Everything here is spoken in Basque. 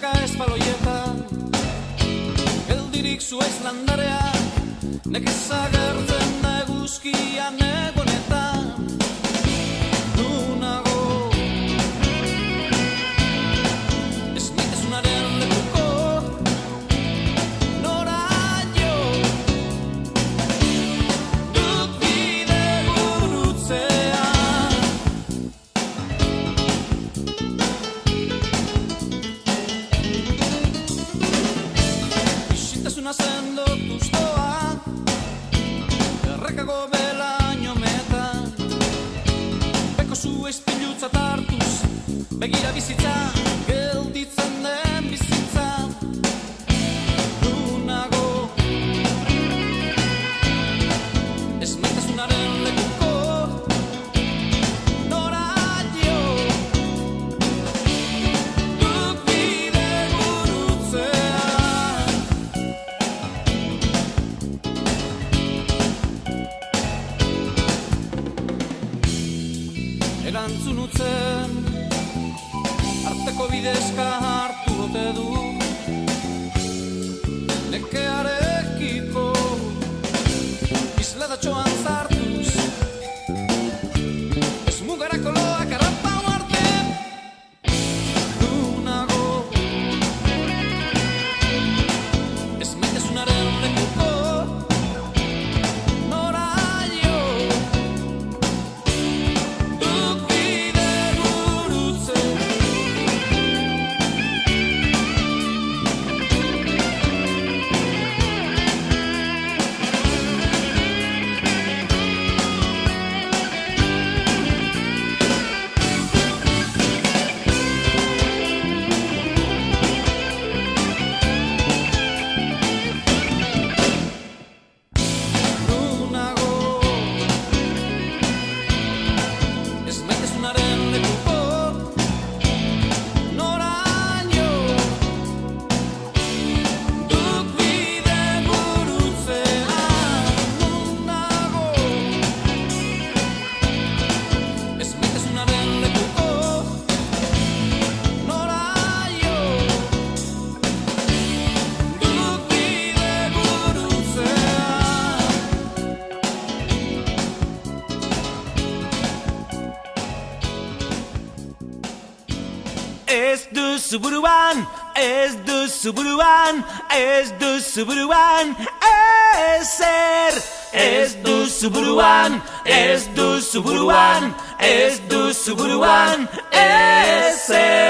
Milaka espaloietan geldirik zuaiz landarea, nekez agertzen da eguzkian egonetan. Nunago ez maitasunaren lekuko, nora jo duk bide gurutzean. Isiltasuna sendotuz doa errekago belainometan, beko zu ezpilutzat hartuz begira bizitza, gelditzen den bizitza. Nunago ez maitasunaren lekuko, nora jo duk bide gurutzean. Erantzun utzen arteko bidezka hartu ote du nekearekiko, izladatxoan zartuz ez mugarako loak arrapau arte. Nunago ez maitasunaren lekuko, nora jo duk bide gurutzean. Nunago ez maitasunaren lekuko, nora jo duk bide gurutzean. Nunago ez maitasunaren lekuko, nora jo duk bide gurutzean. Ez duzu buruan, ez duzu buruan, ez duzu buruan ezer. Ez duzu buruan, ez duzu buruan, ez duzu buruan ezer.